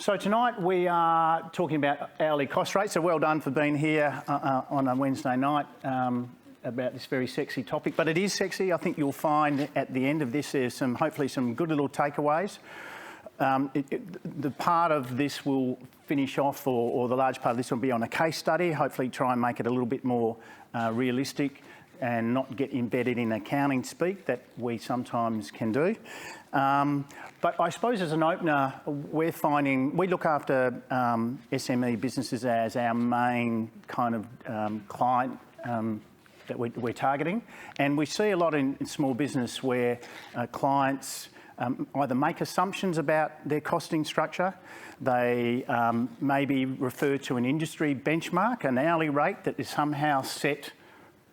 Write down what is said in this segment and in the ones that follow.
So tonight we are talking about hourly cost rates. So well done for being here on a Wednesday night about this very sexy topic. But it is sexy. I think you'll find at the end of this there's hopefully some good little takeaways. The part of this will finish off, or the large part of this will be on a case study, hopefully try and make it a little bit more realistic and not get embedded in accounting speak that we sometimes can do. But I suppose as an opener, we're finding we look after SME businesses as our main kind of client that we're targeting. And we see a lot in small business where clients either make assumptions about their costing structure, they maybe refer to an industry benchmark, an hourly rate that is somehow set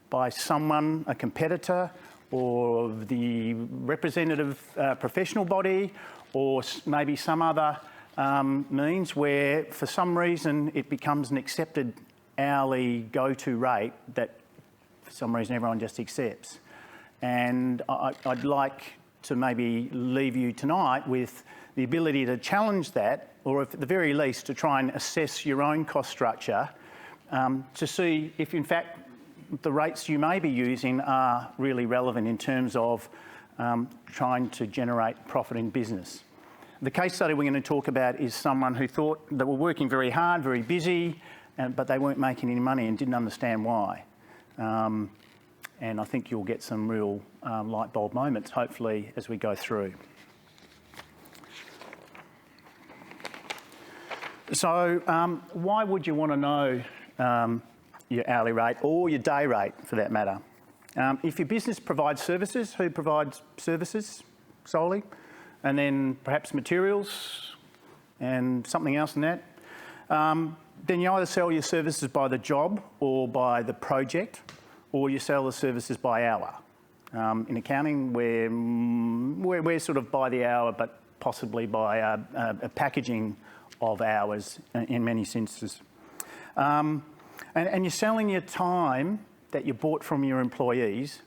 by someone, a competitor, or the representative professional body, or maybe some other means where for some reason it becomes an accepted hourly go-to rate that for some reason everyone just accepts. And I'd like to maybe leave you tonight with the ability to challenge that, or if at the very least to try and assess your own cost structure to see if in fact the rates you may be using are really relevant in terms of trying to generate profit in business. The case study we're going to talk about is someone who thought they were working very hard, very busy, but they weren't making any money and didn't understand why. And I think you'll get some real light bulb moments, hopefully, as we go through. So why would you want to know your hourly rate or your day rate for that matter? If your business provides services, who provides services solely? And then perhaps materials and something else in that. Then you either sell your services by the job or by the project, or you sell the services by hour. In accounting, we're sort of by the hour, but possibly by a packaging of hours in many senses. And you're selling your time that you bought from your employees,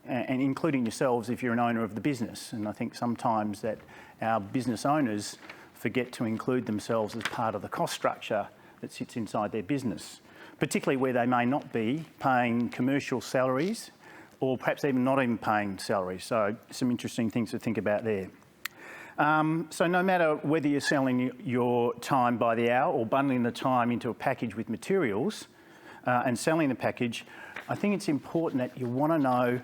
and including yourselves if you're an owner of the business. And I think sometimes that our business owners forget to include themselves as part of the cost structure that sits inside their business, particularly where they may not be paying commercial salaries or perhaps even not even paying salaries. So some interesting things to think about there. So no matter whether you're selling your time by the hour or bundling the time into a package with materials and selling the package, I think it's important that you want to know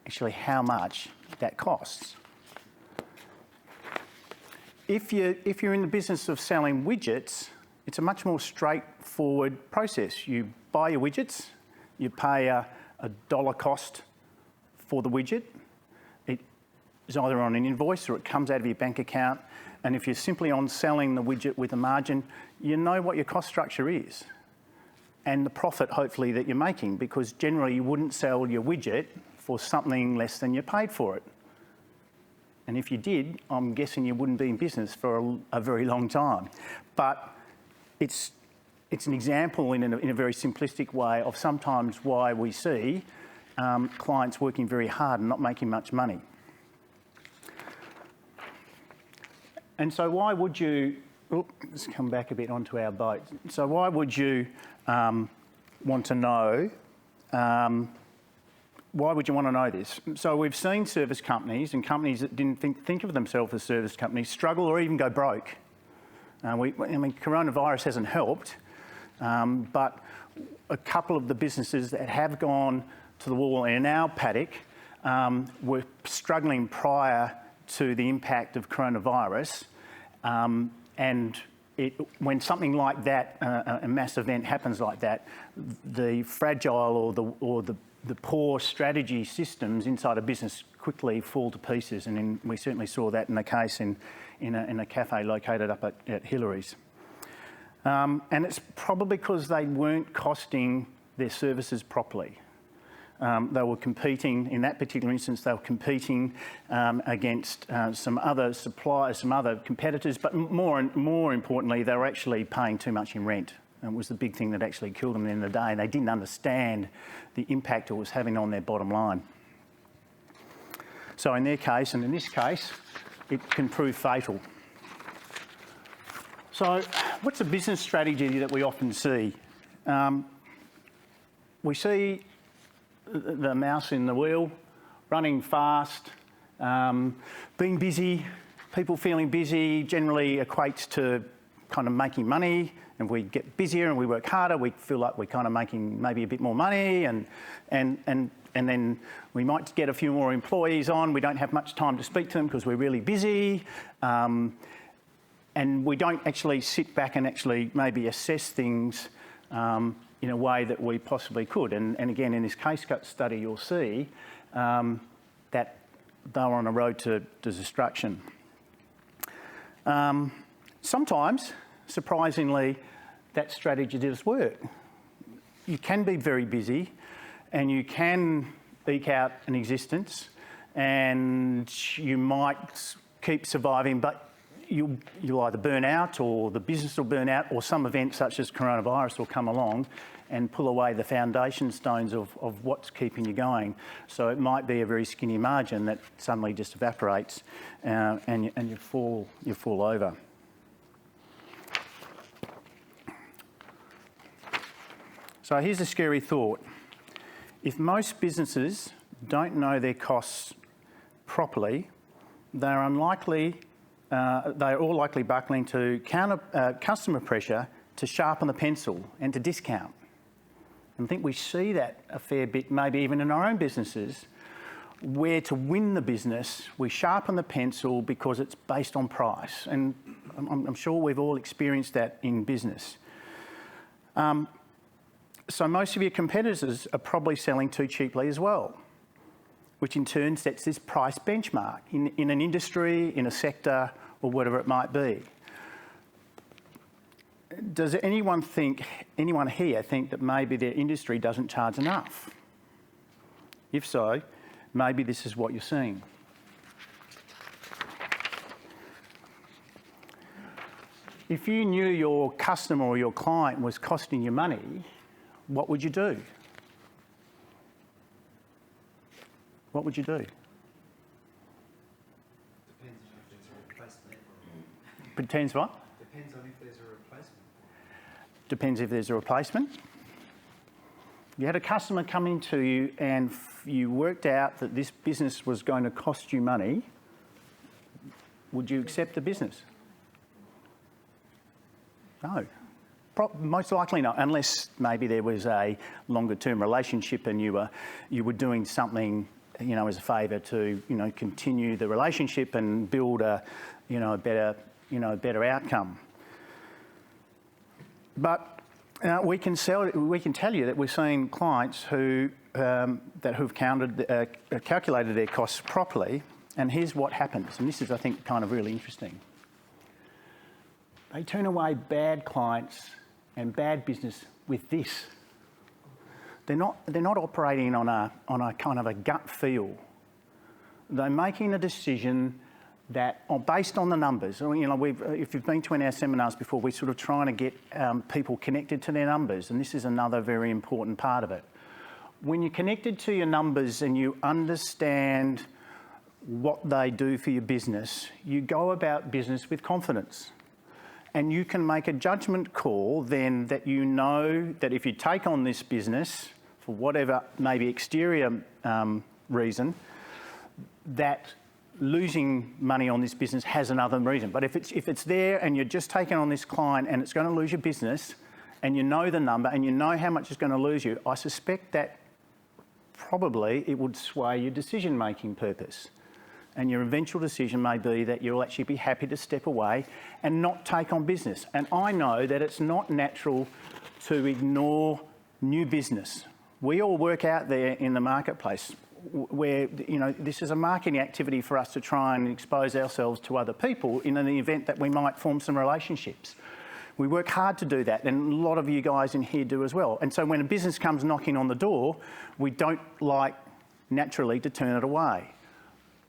actually how much that costs. If you're in the business of selling widgets, it's a much more straightforward process. You buy your widgets, you pay a dollar cost for the widget. It is either on an invoice or it comes out of your bank account. And if you're simply on selling the widget with a margin, you know what your cost structure is and the profit, hopefully, that you're making, because generally you wouldn't sell your widget for something less than you paid for it. And if you did, I'm guessing you wouldn't be in business for a very long time. But it's an example in a very simplistic way of sometimes why we see clients working very hard and not making much money. And so why would you, let's come back a bit onto our boat. So why would you want to know, why would you want to know this? So we've seen service companies and companies that didn't think of themselves as service companies struggle or even go broke. Coronavirus hasn't helped, but a couple of the businesses that have gone to the wall in our paddock were struggling prior to the impact of coronavirus, and when something like that, a mass event happens like that, the fragile or the poor strategy systems inside a business quickly fall to pieces, and we certainly saw that in the case in a cafe located up at Hillary's. And it's probably because they weren't costing their services properly. They were competing, in that particular instance, they were competing against some other suppliers, some other competitors, but more importantly, they were actually paying too much in rent. And it was the big thing that actually killed them at the end of the day, and they didn't understand the impact it was having on their bottom line. So in their case, and in this case, it can prove fatal. So what's a business strategy that we often see? We see the mouse in the wheel, running fast, being busy. People feeling busy generally equates to kind of making money, and we get busier and we work harder, we feel like we're kind of making maybe a bit more money, and then we might get a few more employees on. We don't have much time to speak to them because we're really busy, and we don't actually sit back and actually maybe assess things in a way that we possibly could. And again, in this case study, you'll see that they're on a road to destruction. Sometimes, surprisingly, that strategy does work. You can be very busy and you can eke out an existence and you might keep surviving, but you'll either burn out or the business will burn out, or some event such as coronavirus will come along and pull away the foundation stones of what's keeping you going. So it might be a very skinny margin that suddenly just evaporates and you fall over. So here's a scary thought. If most businesses don't know their costs properly, they're all likely buckling to customer pressure to sharpen the pencil and to discount. And I think we see that a fair bit, maybe even in our own businesses, where to win the business, we sharpen the pencil because it's based on price. And I'm sure we've all experienced that in business. So most of your competitors are probably selling too cheaply as well, which in turn sets this price benchmark in an industry, in a sector, or whatever it might be. Does anyone here think that maybe their industry doesn't charge enough? If so, maybe this is what you're seeing. If you knew your customer or your client was costing you money, what would you do? What would you do? Depends on if there's a replacement. Depends what? Depends on if there's a replacement. Depends if there's a replacement. You had a customer come into you and you worked out that this business was going to cost you money. Would you accept the business? No. Most likely not, unless maybe there was a longer-term relationship and you were doing something, as a favour to, continue the relationship and build a better outcome. But we can tell you that we're seeing clients who've calculated their costs properly, and here's what happens. And this is, I think, kind of really interesting. They turn away bad clients and bad business with this. They're not operating on a kind of a gut feel. They're making a decision that, based on the numbers. If you've been to one of our seminars before, we're sort of trying to get people connected to their numbers, and this is another very important part of it. When you're connected to your numbers and you understand what they do for your business, you go about business with confidence. And you can make a judgment call then that you know that if you take on this business for whatever maybe exterior reason, that losing money on this business has another reason. But if it's there and you're just taking on this client and it's going to lose your business and you know the number and you know how much it's going to lose you, I suspect that probably it would sway your decision-making purpose. And your eventual decision may be that you'll actually be happy to step away and not take on business. And I know that it's not natural to ignore new business. We all work out there in the marketplace where, this is a marketing activity for us to try and expose ourselves to other people in the event that we might form some relationships. We work hard to do that, and a lot of you guys in here do as well. And so when a business comes knocking on the door, we don't like naturally to turn it away.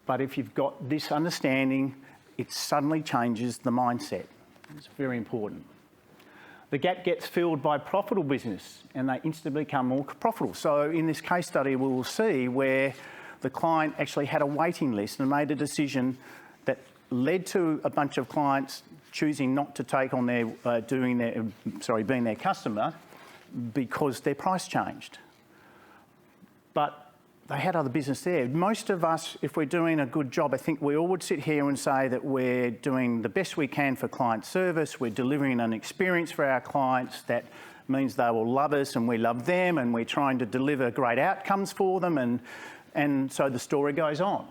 But if you've got this understanding, it suddenly changes the mindset. It's very important. The gap gets filled by profitable business and they instantly become more profitable. So in this case study, we will see where the client actually had a waiting list and made a decision that led to a bunch of clients choosing not to take on their, being their customer because their price changed. But they had other business there. Most of us, if we're doing a good job, I think we all would sit here and say that we're doing the best we can for client service, we're delivering an experience for our clients that means they will love us and we love them, and we're trying to deliver great outcomes for them, and so the story goes on.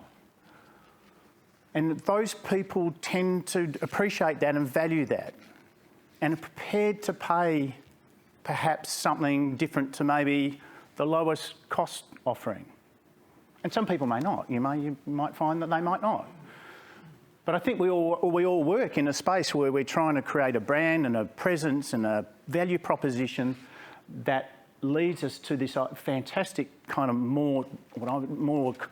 And those people tend to appreciate that and value that and are prepared to pay perhaps something different to maybe the lowest cost offering. And some people may not. You might find that they might not. But I think we all work in a space where we're trying to create a brand and a presence and a value proposition that leads us to this fantastic kind of more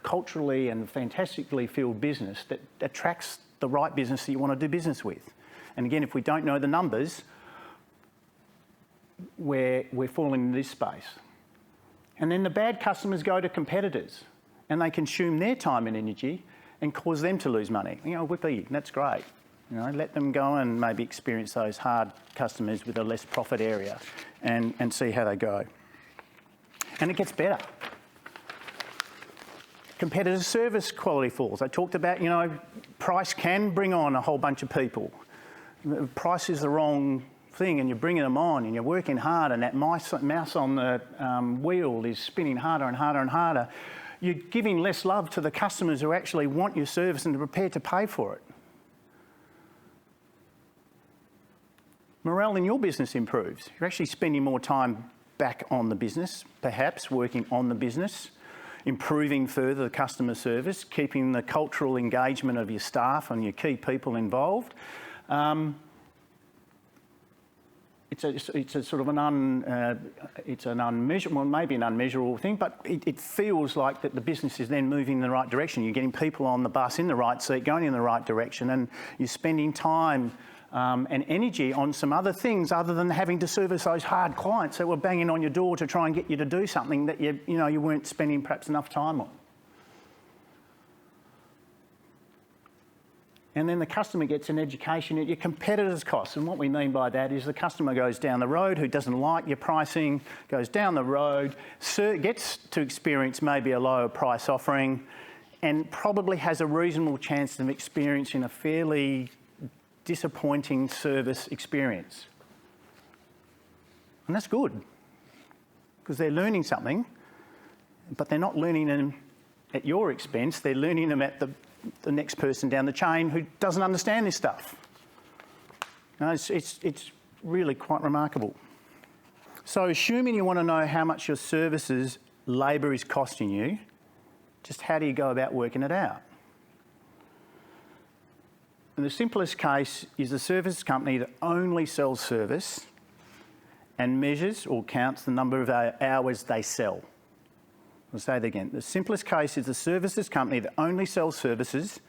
culturally and fantastically filled business that attracts the right business that you want to do business with. And again, if we don't know the numbers, we're falling into this space. And then the bad customers go to competitors and they consume their time and energy and cause them to lose money. Whippy, that's great. Let them go and maybe experience those hard customers with a less profit area and see how they go. And it gets better. Competitor service quality falls. I talked about, price can bring on a whole bunch of people. Price is the wrong thing, and you're bringing them on and you're working hard, and that mouse on the wheel is spinning harder and harder and harder. You're giving less love to the customers who actually want your service and are prepared to pay for it. Morale in your business improves. You're actually spending more time back on the business, perhaps working on the business, improving further the customer service, keeping the cultural engagement of your staff and your key people involved. It's a sort of an unmeasurable, maybe an unmeasurable thing, but it feels like that the business is then moving in the right direction. You're getting people on the bus in the right seat, going in the right direction, and you're spending time and energy on some other things other than having to service those hard clients that were banging on your door to try and get you to do something that you weren't spending perhaps enough time on. And then the customer gets an education at your competitors' costs. And what we mean by that is the customer goes down the road who doesn't like your pricing, goes down the road, gets to experience maybe a lower price offering, and probably has a reasonable chance of experiencing a fairly disappointing service experience. And that's good, because they're learning something, but they're not learning them at your expense, they're learning them at the next person down the chain who doesn't understand this stuff. It's really quite remarkable. So assuming you want to know how much your services labour is costing you, just how do you go about working it out? And the simplest case is a service company that only sells service and measures or counts the number of hours they sell. I'll say that again. The simplest case is a services company that only sells services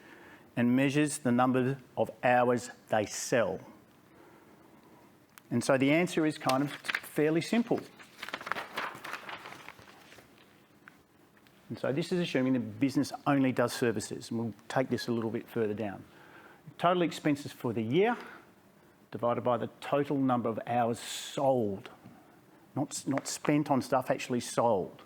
and measures the number of hours they sell. And so the answer is kind of fairly simple. And so this is assuming the business only does services. And we'll take this a little bit further down. Total expenses for the year divided by the total number of hours sold. Not spent on stuff, actually sold.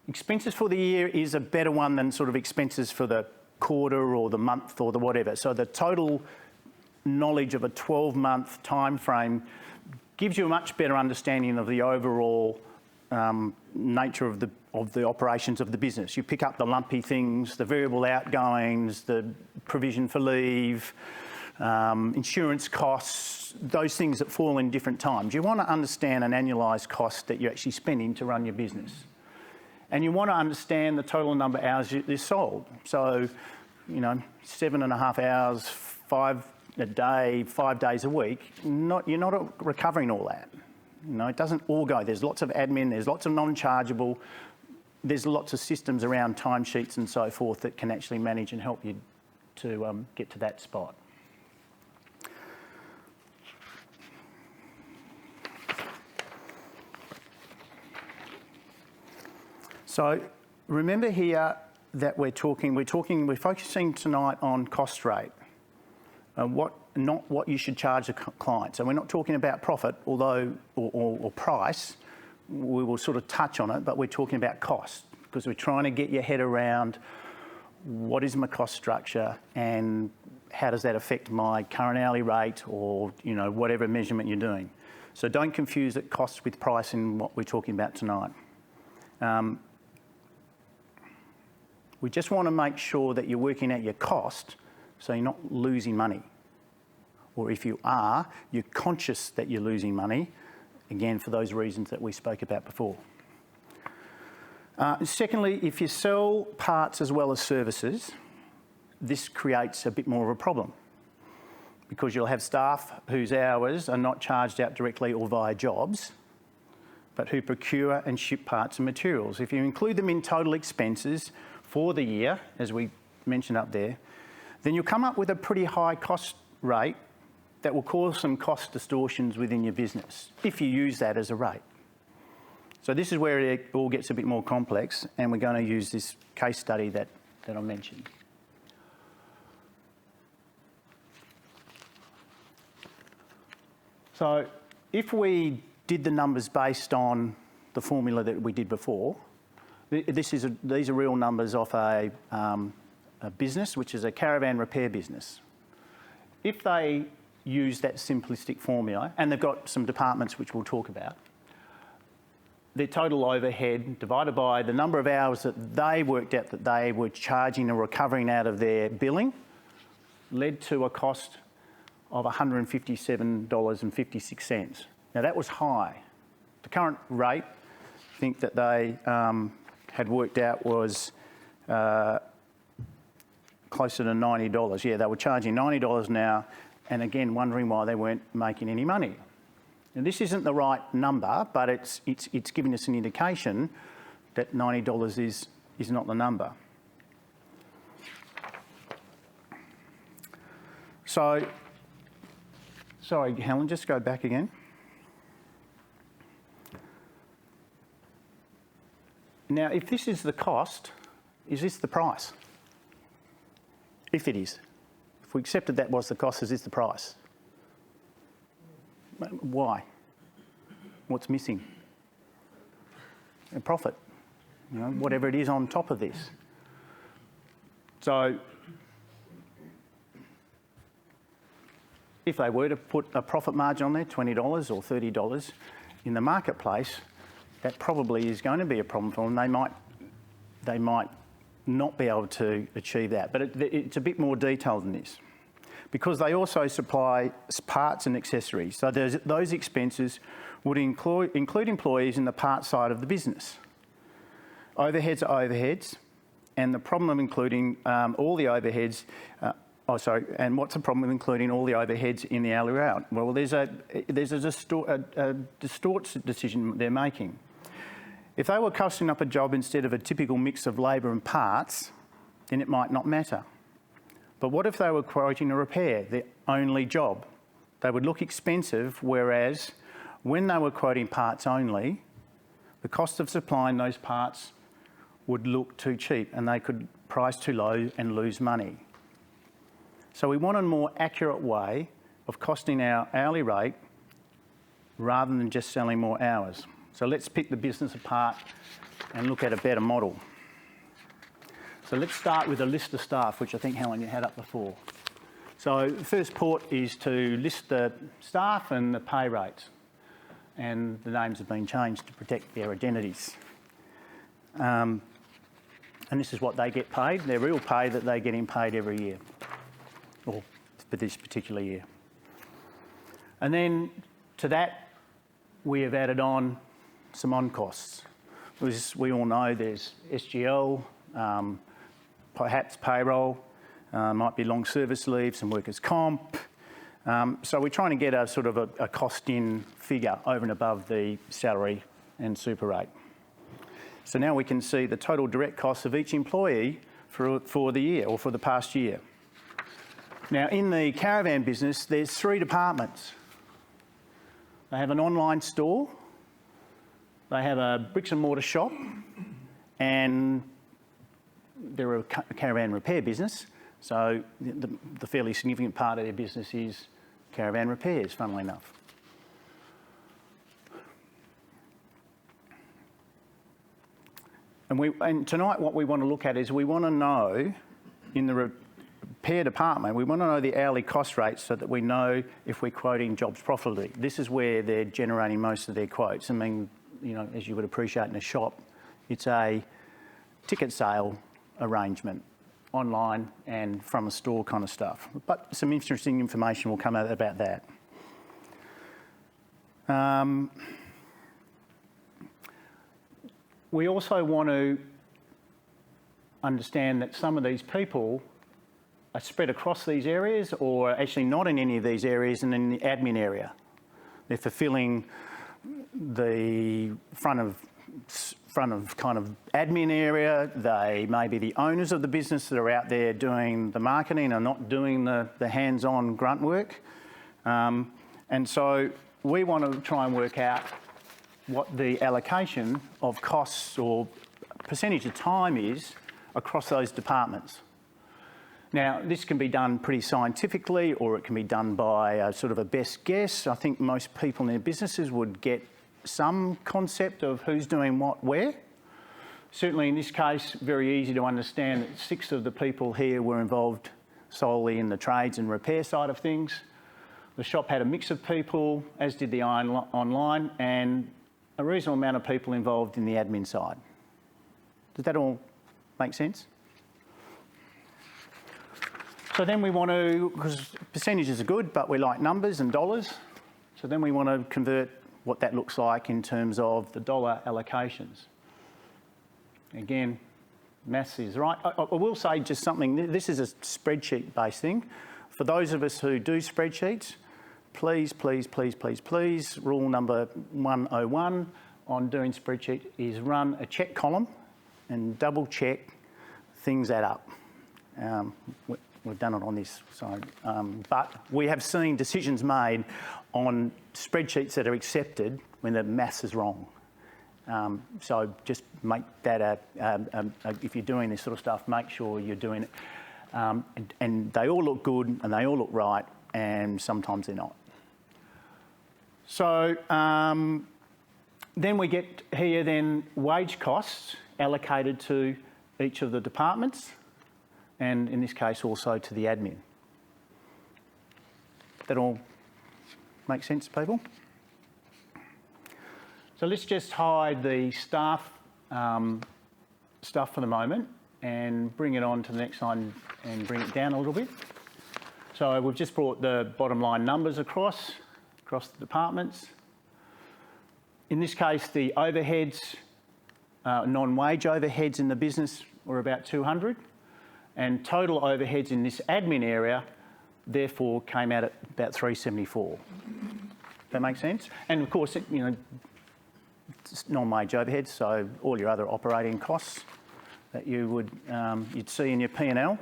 Expenses for the year is a better one than sort of expenses for the quarter or the month or the whatever. So the total knowledge of a 12-month time frame gives you a much better understanding of the overall nature of the operations of the business. You pick up the lumpy things, the variable outgoings, the provision for leave, insurance costs, those things that fall in different times. You want to understand an annualised cost that you're actually spending to run your business. And you want to understand the total number of hours is sold. So, 7.5 hours, 5 a day, 5 days a week, you're not recovering all that. It doesn't all go. There's lots of admin, there's lots of non-chargeable, there's lots of systems around timesheets and so forth that can actually manage and help you to get to that spot. So remember here that we're focusing tonight on cost rate. not what you should charge a client. So we're not talking about profit, although or price. We will sort of touch on it, but we're talking about cost because we're trying to get your head around what is my cost structure and how does that affect my current hourly rate or whatever measurement you're doing. So don't confuse it cost with price in what we're talking about tonight. We just want to make sure that you're working out your cost so you're not losing money. Or if you are, you're conscious that you're losing money, again, for those reasons that we spoke about before. Secondly, if you sell parts as well as services, this creates a bit more of a problem because you'll have staff whose hours are not charged out directly or via jobs, but who procure and ship parts and materials. If you include them in total expenses for the year, as we mentioned up there, then you'll come up with a pretty high cost rate that will cause some cost distortions within your business if you use that as a rate. So this is where it all gets a bit more complex, and we're going to use this case study that I mentioned. So if we did the numbers based on the formula that we did before, these are real numbers off a business, which is a caravan repair business. If they use that simplistic formula, and they've got some departments which we'll talk about, their total overhead divided by the number of hours that they worked out that they were charging or recovering out of their billing led to a cost of $157.56. Now that was high. The current rate, I think that they had worked out was closer to $90. Yeah, they were charging $90 now, and again wondering why they weren't making any money. Now, this isn't the right number, but it's giving us an indication that $90 is not the number. So, sorry, Helen, just go back again. Now, if this is the cost, is this the price? If it is. If we accepted that was the cost, is this the price? Why? What's missing? A profit, whatever it is on top of this. So if they were to put a profit margin on there, $20 or $30 in the marketplace, that probably is going to be a problem for them. They might not be able to achieve that, but it's a bit more detailed than this, because they also supply parts and accessories. So those expenses would include employees in the parts side of the business. Overheads are overheads, and the problem of including all the overheads, and what's the problem with including all the overheads in the hourly rate? Well, there's a distorts decision they're making. If they were costing up a job instead of a typical mix of labour and parts, then it might not matter. But what if they were quoting a repair, the only job? They would look expensive, whereas when they were quoting parts only, the cost of supplying those parts would look too cheap and they could price too low and lose money. So we want a more accurate way of costing our hourly rate rather than just selling more hours. So let's pick the business apart and look at a better model. So let's start with a list of staff, which I think, Helen, you had up before. So the first port is to list the staff and the pay rates. And the names have been changed to protect their identities. And this is what they get paid, their real pay that they're getting paid every year, or for this particular year. And then to that, we have added on some on-costs. As we all know, there's SGL, perhaps payroll, might be long service leave, some workers' comp. So we're trying to get a sort of a cost-in figure over and above the salary and super rate. So now we can see the total direct costs of each employee for the year or for the past year. Now, in the caravan business, there's 3 departments. They have an online store, they have a bricks and mortar shop, and they're a caravan repair business, So the fairly significant part of their business is caravan repairs, funnily enough. And tonight what we want to look at is we want to know, in the repair department, we want to know the hourly cost rates so that we know if we're quoting jobs profitably. This is where they're generating most of their quotes. I mean, you know, as you would appreciate in a shop, it's a ticket sale arrangement, online and from a store kind of stuff. But some interesting information will come out about that. We also want to understand that some of these people are spread across these areas or actually not in any of these areas and in the admin area. They're fulfilling the front of kind of admin area. They may be the owners of the business that are out there doing the marketing and not doing the hands-on grunt work. And so we want to try and work out what the allocation of costs or percentage of time is across those departments. Now, this can be done pretty scientifically, or it can be done by a sort of a best guess. I think most people in their businesses would get some concept of who's doing what where. Certainly in this case, very easy to understand that 6 of the people here were involved solely in the trades and repair side of things. The shop had a mix of people, as did the online, and a reasonable amount of people involved in the admin side. Does that all make sense? So then we want to, because percentages are good, but we like numbers and dollars. So then we want to convert what that looks like in terms of the dollar allocations. Again, maths is right. I will say just something, this is a spreadsheet-based thing. For those of us who do spreadsheets, please, rule number 101 on doing spreadsheet is run a check column and double check things add up. We've done it on this side. But we have seen decisions made on spreadsheets that are accepted when the maths is wrong. So just make that if you're doing this sort of stuff, make sure you're doing it. And they all look good and they all look right, and sometimes they're not. So then we get here then wage costs allocated to each of the departments, and in this case also to the admin. That all make sense, people? So let's just hide the staff stuff for the moment and bring it on to the next slide and bring it down a little bit. So we've just brought the bottom line numbers across the departments. In this case, the overheads, non-wage overheads in the business were about 200, and total overheads in this admin area therefore came out at about 374. That makes sense? And of course, you know, it's non-wage overheads, so all your other operating costs that you would you'd see in your P&L,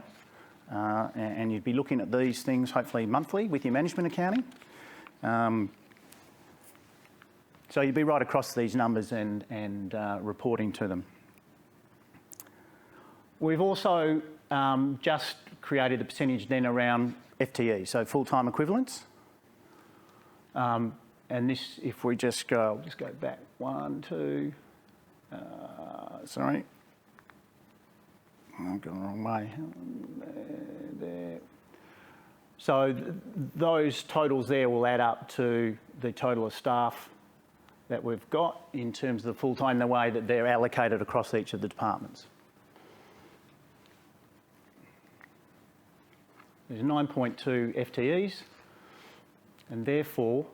and you'd be looking at these things hopefully monthly with your management accounting. So you'd be right across these numbers and reporting to them. We've also just created the percentage then around FTE, so full-time equivalents. And this, if we just go, I'll just go back 1, 2, sorry. I'm going the wrong way. There. So those totals there will add up to the total of staff that we've got in terms of the full-time, the way that they're allocated across each of the departments. There's 9.2 FTEs, and therefore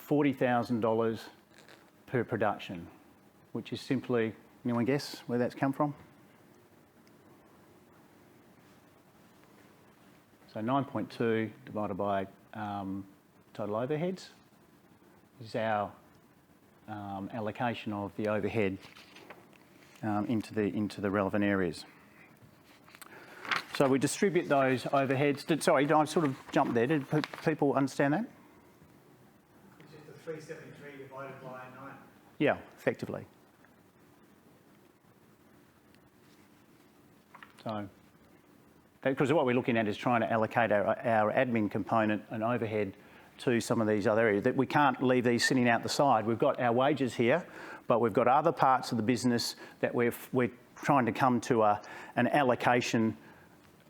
$40,000 per production, which is simply, anyone guess where that's come from? So 9.2 divided by total overheads is our allocation of the overhead into the relevant areas. So we distribute those overheads. Sorry, I sort of jumped there. Did people understand that? It's just the 373 divided by 9. Yeah, effectively. So because what we're looking at is trying to allocate our admin component and overhead to some of these other areas. That we can't leave these sitting out the side. We've got our wages here, but we've got other parts of the business that we're trying to come to an allocation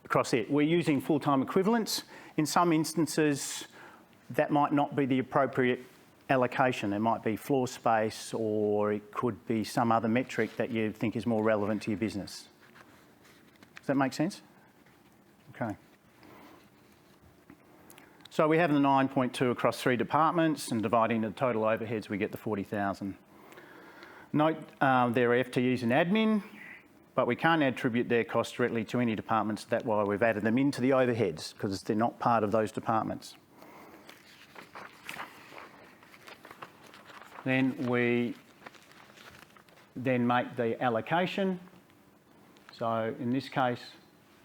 across it. We're using full-time equivalents. In some instances, that might not be the appropriate allocation. There might be floor space, or it could be some other metric that you think is more relevant to your business. Does that make sense? Okay. So we have the 9.2 across 3 departments, and dividing the total overheads, we get the 40,000. Note there are FTEs in admin, but we can't attribute their costs directly to any departments. That's why we've added them into the overheads, because they're not part of those departments. Then we make the allocation. So in this case,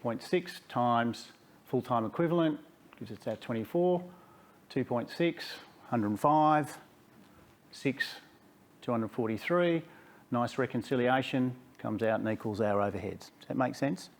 0.6 times full-time equivalent gives us that 24, 2.6, 105, 6, 243. Nice reconciliation, comes out and equals our overheads. Does that make sense?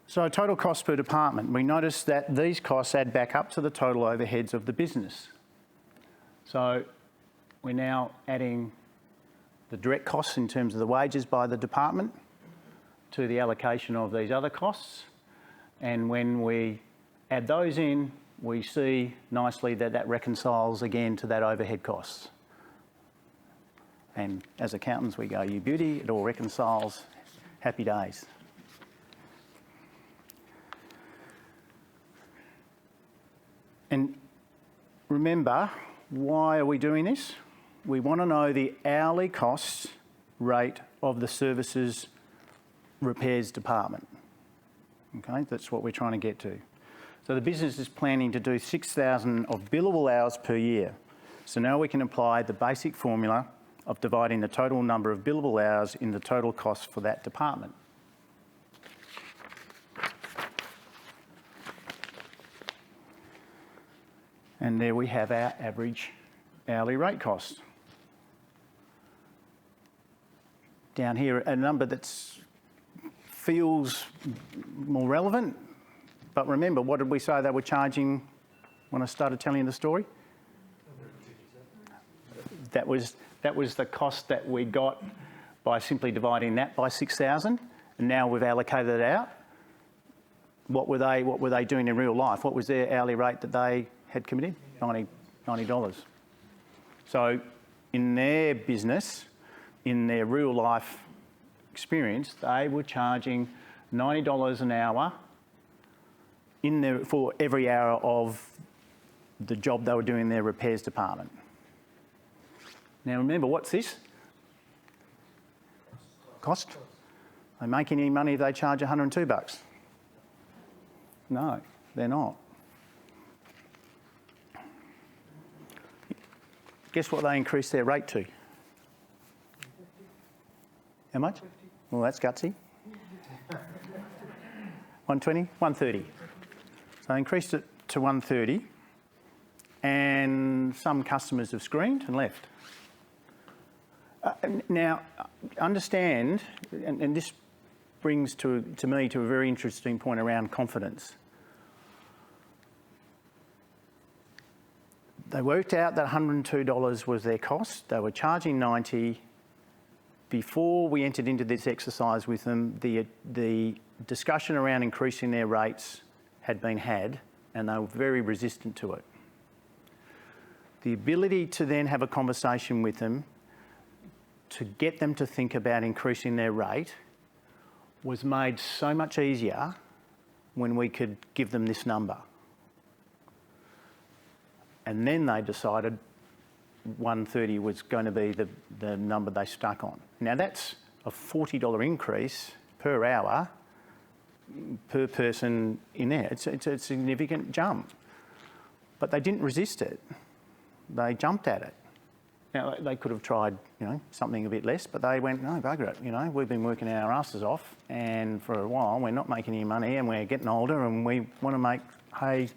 So total cost per department. We notice that these costs add back up to the total overheads of the business. So we're now adding the direct costs in terms of the wages by the department to the allocation of these other costs. And when we add those in, we see nicely that that reconciles again to that overhead costs. And as accountants, we go, you beauty, it all reconciles, happy days. And remember, why are we doing this? We want to know the hourly cost rate of the services repairs department. Okay, that's what we're trying to get to. So the business is planning to do 6,000 of billable hours per year. So now we can apply the basic formula of dividing the total number of billable hours in the total cost for that department. And there we have our average hourly rate cost. Down here, a number that feels more relevant. But remember, what did we say they were charging when I started telling you the story? That was the cost that we got by simply dividing that by 6,000, and now we've allocated it out. What were they doing in real life? What was their hourly rate that they had committed? $90. So in their business, in their real life experience, they were charging $90 an hour for every hour of the job they were doing in their repairs department. Now remember, what's this? Cost? They make any money if they charge $102? No, they're not. Guess what they increased their rate to? How much? Well, that's gutsy. 120? 130. So they increased it to 130, and some customers have screamed and left. Now, understand, and this brings to me to a very interesting point around confidence. They worked out that $102 was their cost. They were charging $90. Before we entered into this exercise with them, the discussion around increasing their rates had been had, and they were very resistant to it. The ability to then have a conversation with them to get them to think about increasing their rate was made so much easier when we could give them this number. And then they decided 130 was going to be the number they stuck on. Now that's a $40 increase per hour per person in there. It's a significant jump. But they didn't resist it. They jumped at it. Now, they could have tried, something a bit less, but they went, no, bugger it, we've been working our asses off, and for a while we're not making any money, and we're getting older, and we want to make hay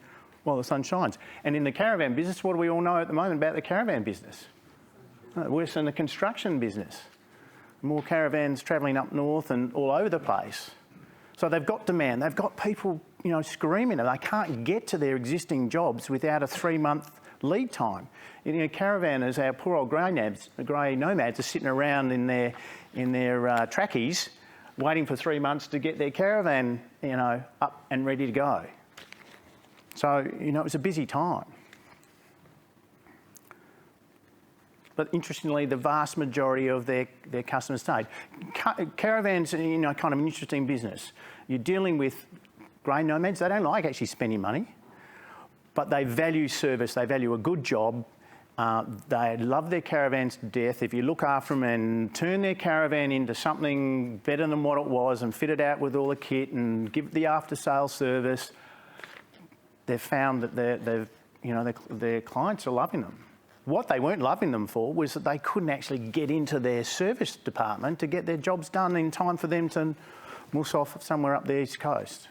while the sun shines. And in the caravan business, what do we all know at the moment about the caravan business? Worse than the construction business. More caravans travelling up north and all over the place. So they've got demand. They've got people, screaming, and they can't get to their existing jobs without a 3-month lead time. Caravanners, our poor old grey nomads, are sitting around in their trackies, waiting for 3 months to get their caravan, up and ready to go. So it was a busy time. But interestingly, the vast majority of their customers stayed. Caravans are, kind of an interesting business. You're dealing with grey nomads. They don't like actually spending money, but they value service. They value a good job. They love their caravans to death. If you look after them and turn their caravan into something better than what it was and fit it out with all the kit and give the after-sales service, they've found that their clients are loving them. What they weren't loving them for was that they couldn't actually get into their service department to get their jobs done in time for them to muss off somewhere up the East Coast.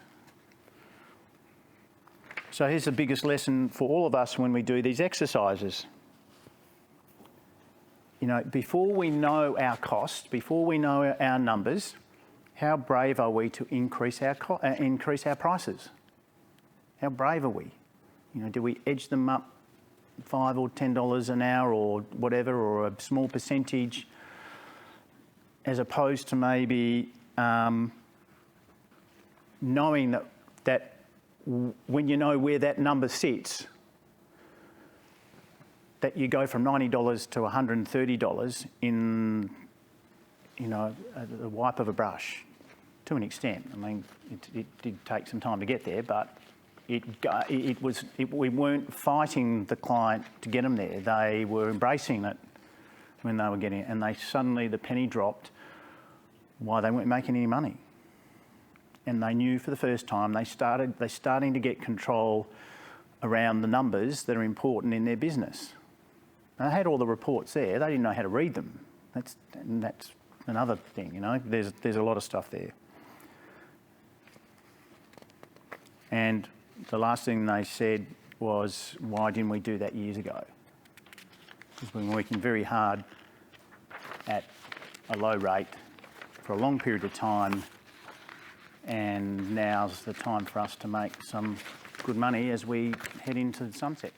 So here's the biggest lesson for all of us when we do these exercises. Before we know our costs, before we know our numbers, how brave are we to increase our prices? How brave are we? Do we edge them up $5 or $10 an hour or whatever, or a small percentage, as opposed to maybe knowing that when you know where that number sits, that you go from $90 to $130 in, a wipe of a brush, to an extent. I mean, it did take some time to get there, but we weren't fighting the client to get them there. They were embracing it when they were getting it, and the penny dropped why they weren't making any money. And they knew for the first time they're starting to get control around the numbers that are important in their business. And they had all the reports there. They didn't know how to read them. That's another thing, There's a lot of stuff there. And the last thing they said was, why didn't we do that years ago? Because we've been working very hard at a low rate for a long period of time, and now's the time for us to make some good money as we head into the sunset.